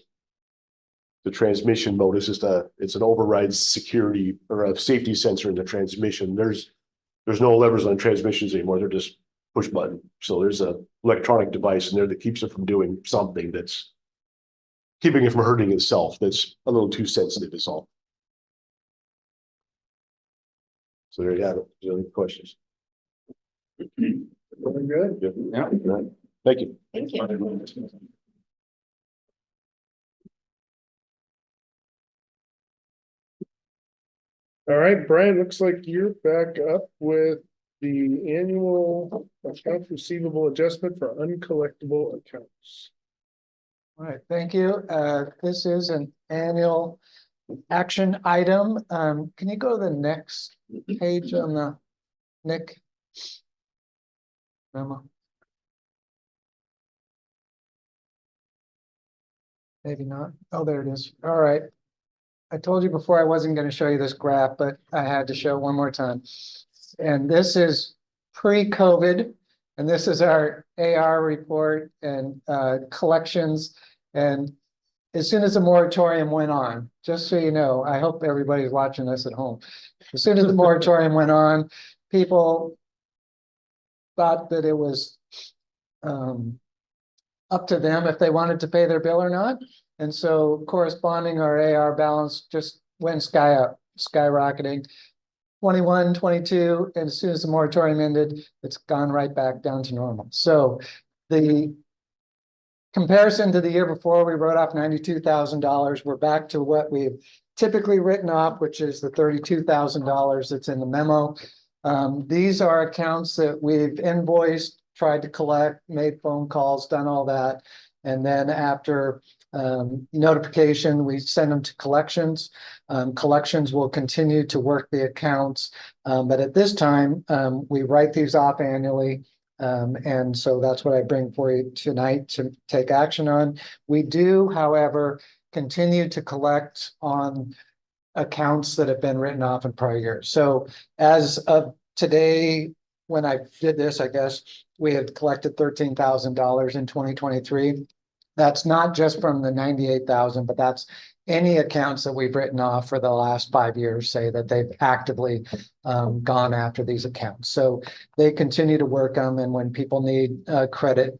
transmission mode is just it's an override security or a safety sensor in the transmission. There's no levers on transmissions anymore. They're just push button. So there's a electronic device in there that keeps it from doing something that's keeping it from hurting itself. That's a little too sensitive is all. So there you have it. Is there any questions? Very good. Yeah. Thank you. Thank you. All right, Brian, looks like you're back up with the annual accounts receivable adjustment for uncollectible accounts. All right, thank you. This is an annual action item. Can you go to the next page on the Nick? Memo. Maybe not. Oh, there it is. All right. I told you before I wasn't going to show you this graph, but I had to show it one more time. And this is pre-COVID, and this is our AR report and collections. And as soon as the moratorium went on, just so you know, I hope everybody's watching this at home. As soon as the moratorium went on, people thought that it was up to them if they wanted to pay their bill or not. And so corresponding, our AR balance just went skyrocketing. 21, 22, and as soon as the moratorium ended, it's gone right back down to normal. So the comparison to the year before, we wrote off $92,000. We're back to what we've typically written off, which is the $32,000 that's in the memo. These are accounts that we've invoiced, tried to collect, made phone calls, done all that. And then after notification, we send them to collections. Collections will continue to work the accounts. But at this time, we write these off annually. And so that's what I bring for you tonight to take action on. We do, however, continue to collect on accounts that have been written off in prior years. So as of today, when I did this, I guess we had collected $13,000 in 2023. That's not just from the 98,000, but that's any accounts that we've written off for the last 5 years, say that they've actively gone after these accounts. So they continue to work them, and when people need credit,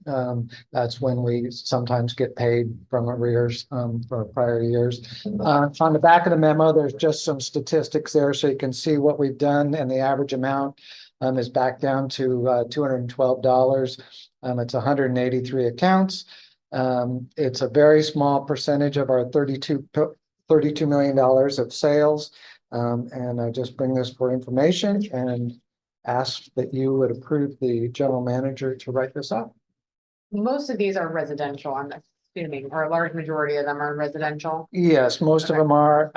that's when we sometimes get paid from arrears for prior years. On the back of the memo, there's just some statistics there, so you can see what we've done, and the average amount is back down to $212. It's 183 accounts. It's a very small percentage of our $32 million of sales. And I just bring this for information and ask that you would approve the general manager to write this up. Most of these are residential, I'm assuming, or a large majority of them are residential. Yes, most of them are.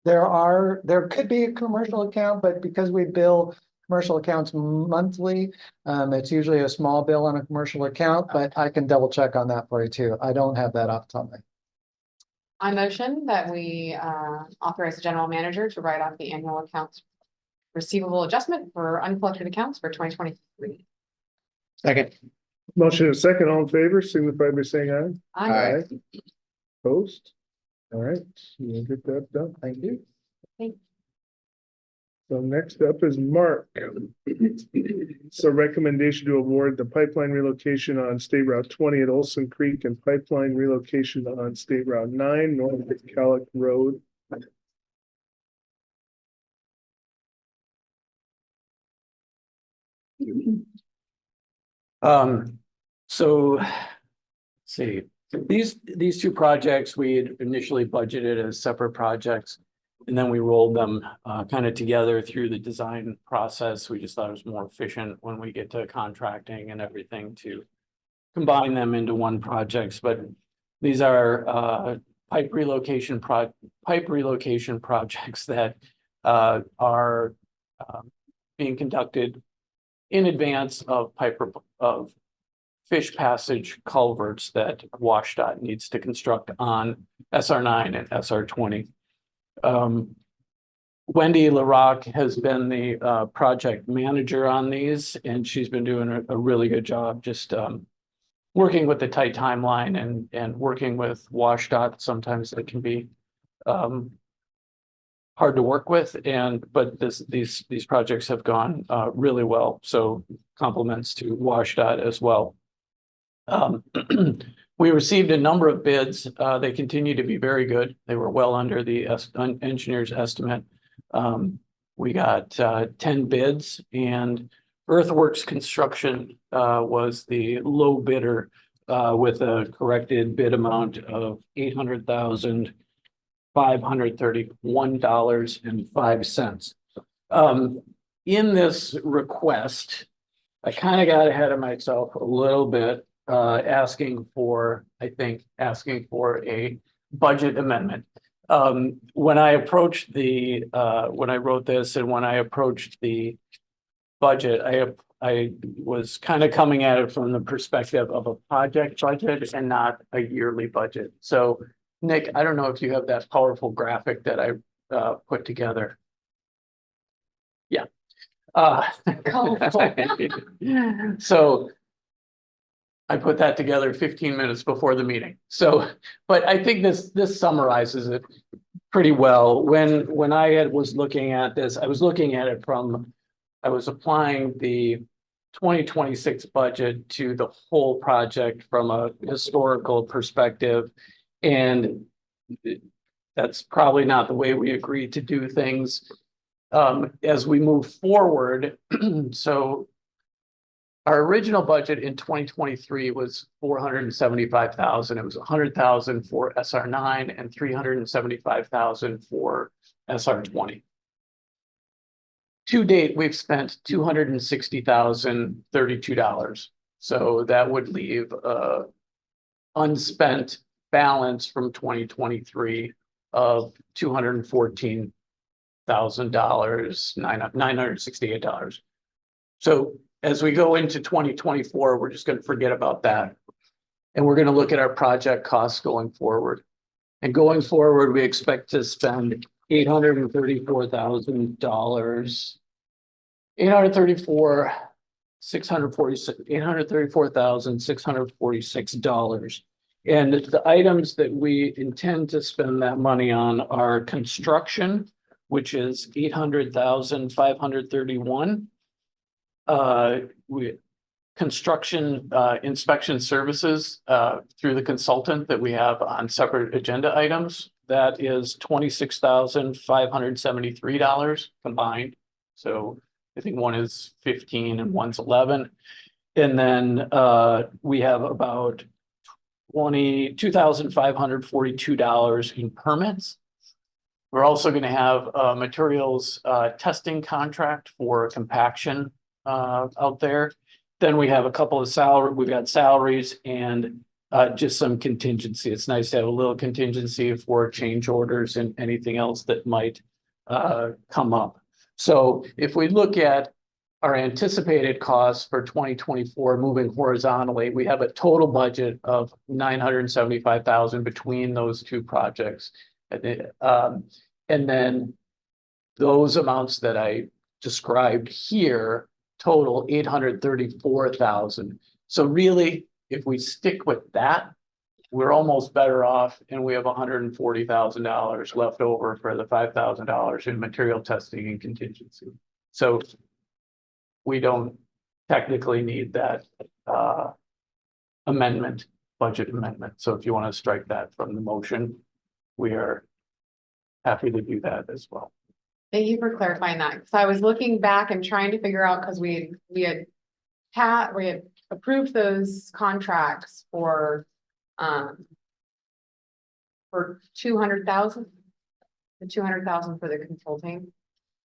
There could be a commercial account, but because we bill commercial accounts monthly, it's usually a small bill on a commercial account, but I can double check on that for you too. I don't have that off the top of my head. I motion that we authorize the general manager to write off the annual accounts receivable adjustment for uncollected accounts for 2023. Second. Motion and second, all in favor, signify by saying aye. Aye. Opposed? All right, we'll get that done. Thank you. So next up is Mark. So recommendation to award the pipeline relocation on State Route 20 at Olson Creek and pipeline relocation on State Route 9 north of Kalloch Road. So let's see, these two projects we had initially budgeted as separate projects. And then we rolled them kind of together through the design process. We just thought it was more efficient when we get to contracting and everything to combine them into one projects. But these are pipe relocation projects that are being conducted in advance of of fish passage culverts that WashDOT needs to construct on SR9 and SR20. Wendy LaRock has been the project manager on these, and she's been doing a really good job just working with the tight timeline and working with WashDOT. Sometimes it can be hard to work with, but these projects have gone really well. So compliments to WashDOT as well. We received a number of bids. They continue to be very good. They were well under the engineer's estimate. We got 10 bids, and Earthworks Construction was the low bidder with a corrected bid amount of $800,531.05. In this request, I kind of got ahead of myself a little bit, asking for a budget amendment. When I approached when I wrote this and when I approached the budget, I was kind of coming at it from the perspective of a project budget and not a yearly budget. So Nick, I don't know if you have that powerful graphic that I put together. Yeah. So I put that together 15 minutes before the meeting. So, but I think this summarizes it pretty well. When I was looking at this, I was looking at it from, I was applying the 2026 budget to the whole project from a historical perspective. And that's probably not the way we agreed to do things. As we move forward, so our original budget in 2023 was $475,000. It was $100,000 for SR9 and $375,000 for SR20. To date, we've spent $260,032. So that would leave a unspent balance from 2023 of $214,000, $968. So as we go into 2024, we're just going to forget about that. And we're going to look at our project costs going forward. And going forward, we expect to spend $834,646. $834,646. And the items that we intend to spend that money on are construction, which is $800,531. Construction inspection services through the consultant that we have on separate agenda items. That is $26,573 combined. So I think one is 15 and one's 11. And then we have about $22,542 in permits. We're also going to have materials testing contract for compaction out there. Then we have a couple of we've got salaries and just some contingency. It's nice to have a little contingency for change orders and anything else that might come up. So if we look at our anticipated costs for 2024 moving horizontally, we have a total budget of $975,000 between those two projects. And then those amounts that I described here total $834,000. So really, if we stick with that, we're almost better off, and we have $140,000 left over for the $5,000 in material testing and contingency. So we don't technically need that budget amendment. So if you want to strike that from the motion, we are happy to do that as well. Thank you for clarifying that. So I was looking back and trying to figure out, because we had approved those contracts for 200,000, the 200,000 for the consulting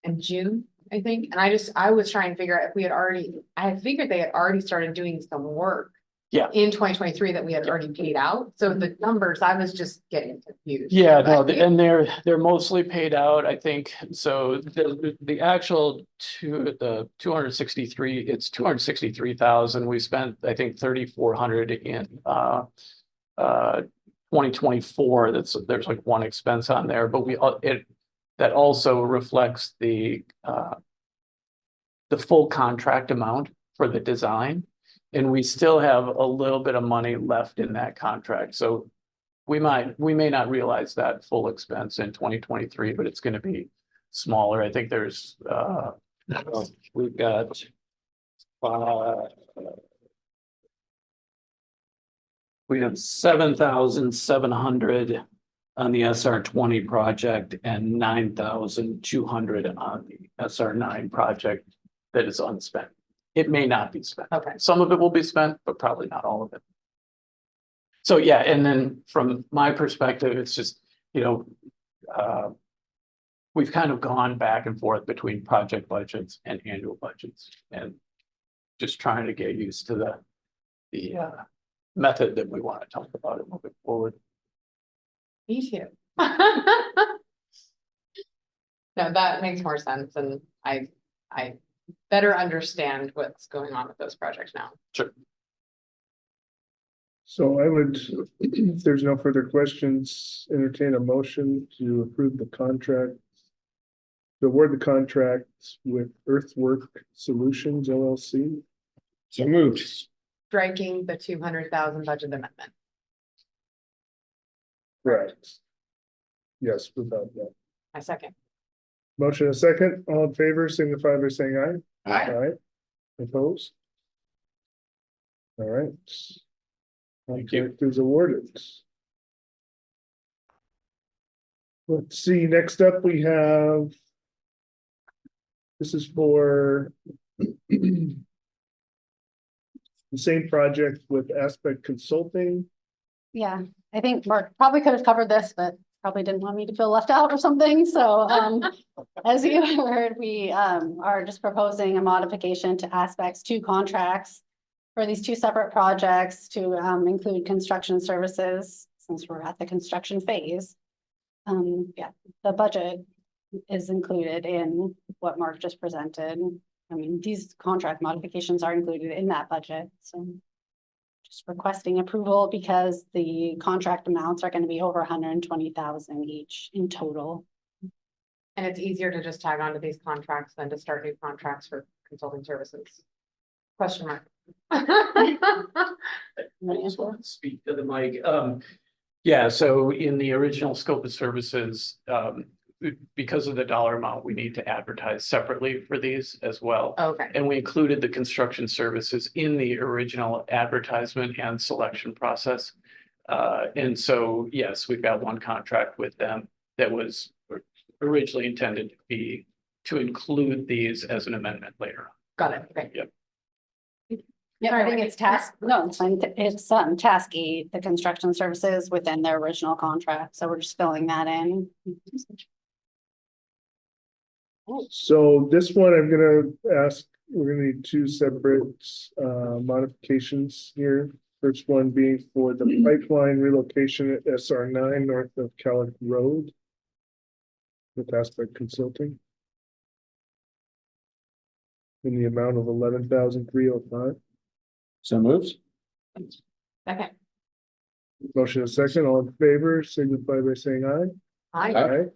in June, I think. And I was trying to figure out if I had figured they had already started doing some work. Yeah. In 2023 that we had already paid out. So the numbers, I was just getting confused. Yeah, no, and they're mostly paid out, I think. So the actual the 263, it's 263,000. We spent, I think, 3,400 in 2024. There's like one expense on there, but that also reflects the full contract amount for the design. And we still have a little bit of money left in that contract. So we may not realize that full expense in 2023, but it's going to be smaller. I think there's we've got we have 7,700 on the SR20 project and 9,200 on the SR9 project that is unspent. It may not be spent. Okay. Some of it will be spent, but probably not all of it. So yeah, and then from my perspective, it's just, we've kind of gone back and forth between project budgets and annual budgets and just trying to get used to the method that we want to talk about it moving forward. Me too. No, that makes more sense, and I better understand what's going on with those projects now. Sure. So I would, if there's no further questions, entertain a motion to approve the contract. To award the contract with Earthwork Solutions LLC. So moved. Striking the 200,000 budget amendment. Correct. Yes, without that. I second. Motion a second, all in favor, signify by saying aye. Aye. Opposed? All right. Thank you. Contract is awarded. Let's see, next up we have. This is for. The same project with Aspect Consulting. Yeah, I think Mark probably could have covered this, but probably didn't want me to feel left out or something. So as you heard, we are just proposing a modification to Aspect's 2 contracts for these 2 separate projects to include construction services, since we're at the construction phase. Yeah, the budget is included in what Mark just presented. I mean, these contract modifications are included in that budget, so just requesting approval because the contract amounts are going to be over 120,000 each in total. And it's easier to just tag on to these contracts than to start new contracts for consulting services. Question mark. I just want to speak to the mic. Yeah, so in the original scope of services, because of the dollar amount, we need to advertise separately for these as well. Okay. And we included the construction services in the original advertisement and selection process. And so, yes, we've got one contract with them that was originally intended to include these as an amendment later on. Got it. Okay. Yep. Yeah, I think it's task, no, it's task 8, the construction services within their original contract. So we're just filling that in. So this one, I'm gonna ask, we're gonna need 2 separate modifications here. First one being for the pipeline relocation at SR9 north of Kalloch Road. With Aspect Consulting. In the amount of 11,305. So moved. Okay. Motion a second, all in favor, signify by saying aye. Hi. Aye.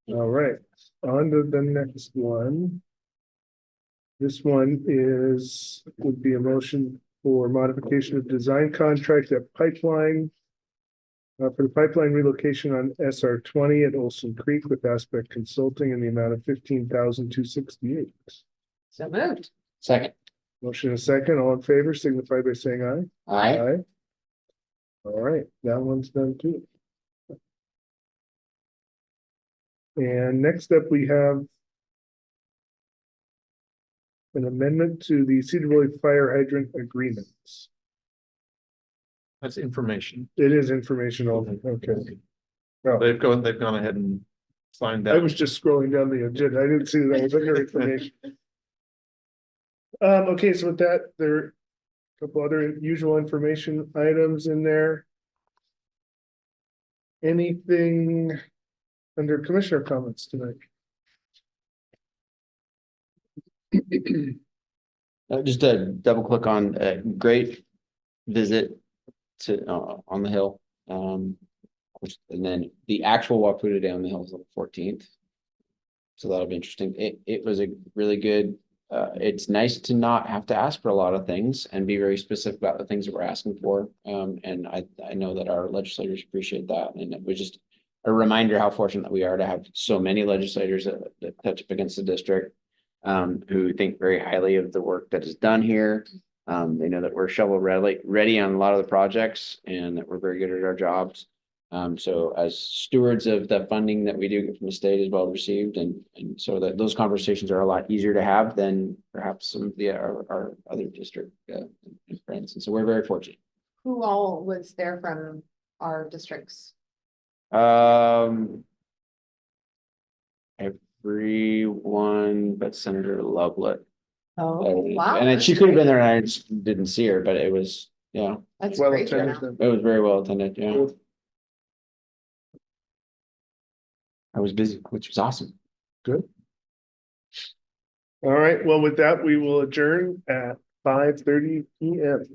All right, on to the next one. This one would be a motion for modification of design contract at pipeline. For the pipeline relocation on SR20 at Olson Creek with Aspect Consulting in the amount of 15,268. So moved. Second. Motion a second, all in favor, signify by saying aye. Aye. All right, that one's done too. And next up, we have an amendment to the Cedar Valley Fire Hydrant Agreements. That's information. It is informational, okay. Well, They've gone ahead and signed that. I was just scrolling down the agenda, I didn't see that, was under information. Okay, so with that, there are a couple other usual information items in there. Anything under commissioner comments tonight? Just a double click on a great visit to on the hill. And then the actual walk through today on the hill is on the 14th. So that'll be interesting. It was a really good, it's nice to not have to ask for a lot of things and be very specific about the things that we're asking for. And I know that our legislators appreciate that. And it was just a reminder how fortunate that we are to have so many legislators that touch up against the district, who think very highly of the work that is done here. They know that we're shovel ready on a lot of the projects and that we're very good at our jobs. So as stewards of the funding that we do get from the state is well received, and so that those conversations are a lot easier to have than perhaps some of the our other district friends, and so we're very fortunate. Who all was there from our districts? Everyone but Senator Lovelet. Oh, wow. And then she could have been there and I just didn't see her, but it was, yeah, That's Well great. attended turnout. then. it was very well attended, yeah. I was busy, which was awesome. All right, well, with that, we will adjourn at 5:30 PM.